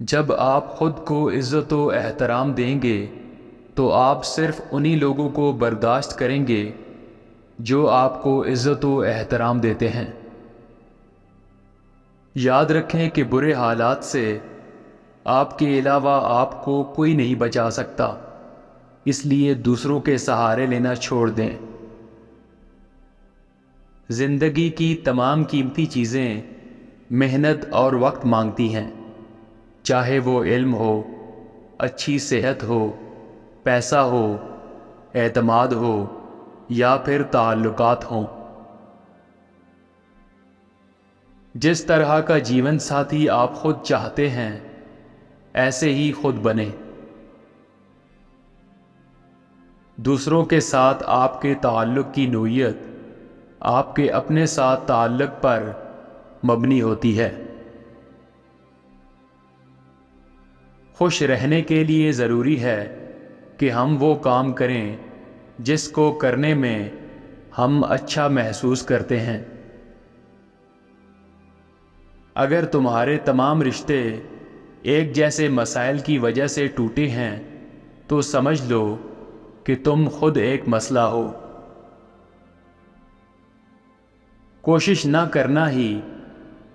جب آپ خود کو عزت و احترام دیں گے تو آپ صرف انہی لوگوں کو برداشت کریں گے جو آپ کو عزت و احترام دیتے ہیں۔ یاد رکھیں کہ برے حالات سے آپ کے علاوہ آپ کو کوئی نہیں بچا سکتا، اس لیے دوسروں کے سہارے لینا چھوڑ دیں۔ زندگی کی تمام قیمتی چیزیں محنت اور وقت مانگتی ہیں، چاہے وہ علم ہو، اچھی صحت ہو، پیسہ ہو، اعتماد ہو یا پھر تعلقات ہوں۔ جس طرح کا جیون ساتھی آپ خود چاہتے ہیں ایسے ہی خود بنیں۔ دوسروں کے ساتھ آپ کے تعلق کی نوعیت آپ کے اپنے ساتھ تعلق پر مبنی ہوتی ہے۔ خوش رہنے کے لیے ضروری ہے کہ ہم وہ کام کریں جس کو کرنے میں ہم اچھا محسوس کرتے ہیں۔ اگر تمہارے تمام رشتے ایک جیسے مسائل کی وجہ سے ٹوٹے ہیں تو سمجھ لو کہ تم خود ایک مسئلہ ہو۔ کوشش نہ کرنا ہی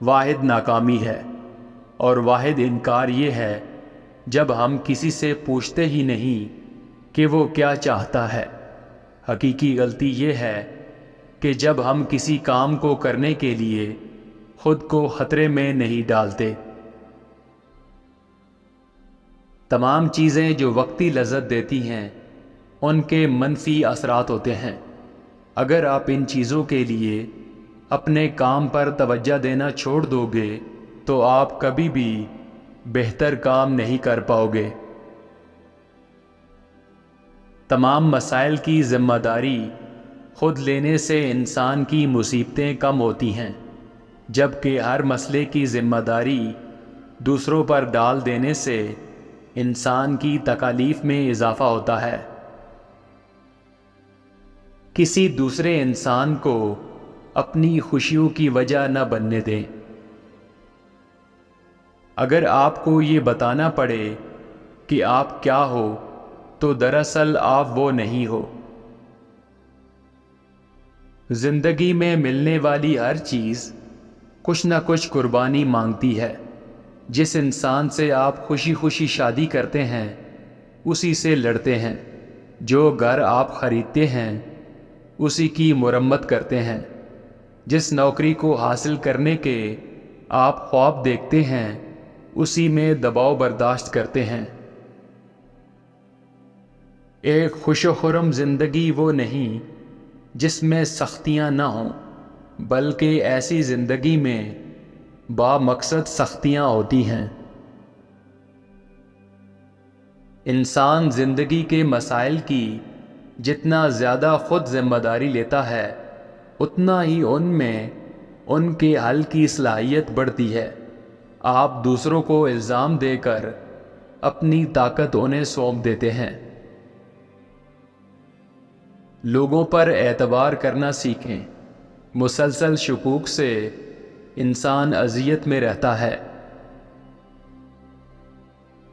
واحد ناکامی ہے، اور واحد انکار یہ ہے جب ہم کسی سے پوچھتے ہی نہیں کہ وہ کیا چاہتا ہے۔ حقیقی غلطی یہ ہے کہ جب ہم کسی کام کو کرنے کے لیے خود کو خطرے میں نہیں ڈالتے۔ تمام چیزیں جو وقتی لذت دیتی ہیں ان کے منفی اثرات ہوتے ہیں۔ اگر آپ ان چیزوں کے لیے اپنے کام پر توجہ دینا چھوڑ دو گے تو آپ کبھی بھی بہتر کام نہیں کر پاؤ گے۔ تمام مسائل کی ذمہ داری خود لینے سے انسان کی مصیبتیں کم ہوتی ہیں، جبکہ ہر مسئلے کی ذمہ داری دوسروں پر ڈال دینے سے انسان کی تکالیف میں اضافہ ہوتا ہے۔ کسی دوسرے انسان کو اپنی خوشیوں کی وجہ نہ بننے دیں۔ اگر آپ کو یہ بتانا پڑے کہ آپ کیا ہو تو دراصل آپ وہ نہیں ہو۔ زندگی میں ملنے والی ہر چیز کچھ نہ کچھ قربانی مانگتی ہے۔ جس انسان سے آپ خوشی خوشی شادی کرتے ہیں اسی سے لڑتے ہیں، جو گھر آپ خریدتے ہیں اسی کی مرمت کرتے ہیں، جس نوکری کو حاصل کرنے کے آپ خواب دیکھتے ہیں اسی میں دباؤ برداشت کرتے ہیں۔ ایک خوش و خرم زندگی وہ نہیں جس میں سختیاں نہ ہوں، بلکہ ایسی زندگی میں با مقصد سختیاں ہوتی ہیں۔ انسان زندگی کے مسائل کی جتنا زیادہ خود ذمہ داری لیتا ہے اتنا ہی ان میں ان کے حل کی صلاحیت بڑھتی ہے۔ آپ دوسروں کو الزام دے کر اپنی طاقت انہیں سونپ دیتے ہیں۔ لوگوں پر اعتبار کرنا سیکھیں۔ مسلسل شکوک سے انسان اذیت میں رہتا ہے۔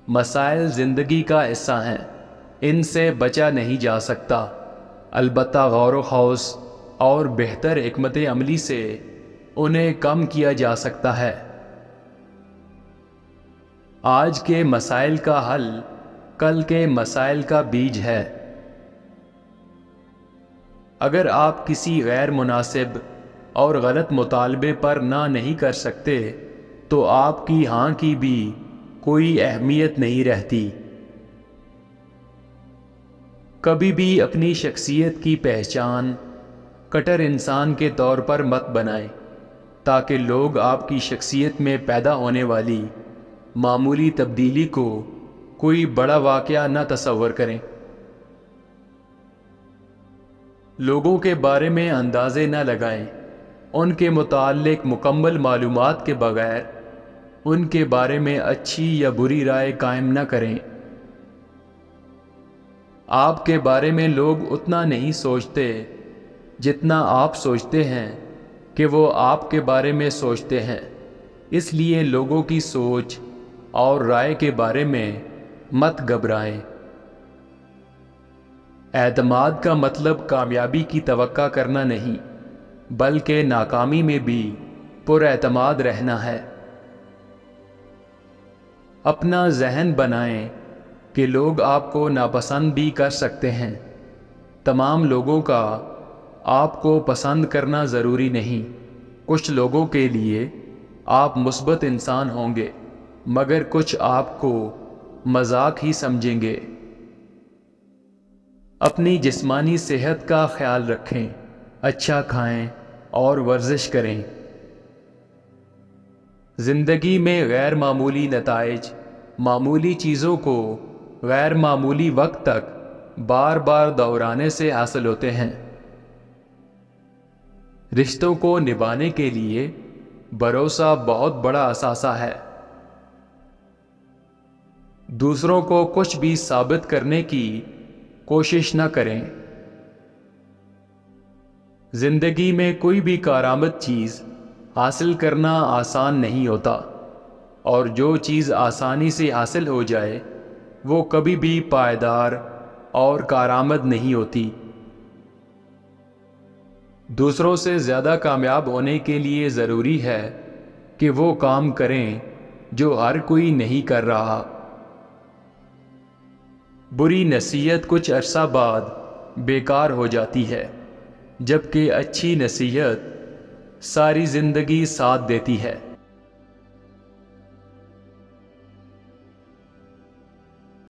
مسائل زندگی کا حصہ ہیں، ان سے بچا نہیں جا سکتا، البتہ غور و خوض اور بہتر حکمت عملی سے انہیں کم کیا جا سکتا ہے۔ آج کے مسائل کا حل کل کے مسائل کا بیج ہے۔ اگر آپ کسی غیر مناسب اور غلط مطالبے پر نہ نہیں کر سکتے تو آپ کی ہاں کی بھی کوئی اہمیت نہیں رہتی۔ کبھی بھی اپنی شخصیت کی پہچان کٹر انسان کے طور پر مت بنائیں، تاکہ لوگ آپ کی شخصیت میں پیدا ہونے والی معمولی تبدیلی کو کوئی بڑا واقعہ نہ تصور کریں۔ لوگوں کے بارے میں اندازے نہ لگائیں، ان کے متعلق مکمل معلومات کے بغیر ان کے بارے میں اچھی یا بری رائے قائم نہ کریں۔ آپ کے بارے میں لوگ اتنا نہیں سوچتے جتنا آپ سوچتے ہیں کہ وہ آپ کے بارے میں سوچتے ہیں، اس لیے لوگوں کی سوچ اور رائے کے بارے میں مت گھبرائیں۔ اعتماد کا مطلب کامیابی کی توقع کرنا نہیں، بلکہ ناکامی میں بھی پر اعتماد رہنا ہے۔ اپنا ذہن بنائیں کہ لوگ آپ کو ناپسند بھی کر سکتے ہیں۔ تمام لوگوں کا آپ کو پسند کرنا ضروری نہیں۔ کچھ لوگوں کے لیے آپ مثبت انسان ہوں گے، مگر کچھ آپ کو مذاق ہی سمجھیں گے۔ اپنی جسمانی صحت کا خیال رکھیں، اچھا کھائیں اور ورزش کریں۔ زندگی میں غیر معمولی نتائج معمولی چیزوں کو غیر معمولی وقت تک بار بار دہرانے سے حاصل ہوتے ہیں۔ رشتوں کو نبھانے کے لیے بھروسہ بہت بڑا اثاثہ ہے۔ دوسروں کو کچھ بھی ثابت کرنے کی کوشش نہ کریں۔ زندگی میں کوئی بھی کارآمد چیز حاصل کرنا آسان نہیں ہوتا، اور جو چیز آسانی سے حاصل ہو جائے وہ کبھی بھی پائیدار اور کارآمد نہیں ہوتی۔ دوسروں سے زیادہ کامیاب ہونے کے لیے ضروری ہے کہ وہ کام کریں جو ہر کوئی نہیں کر رہا۔ بری نصیحت کچھ عرصہ بعد بیکار ہو جاتی ہے، جبکہ اچھی نصیحت ساری زندگی ساتھ دیتی ہے۔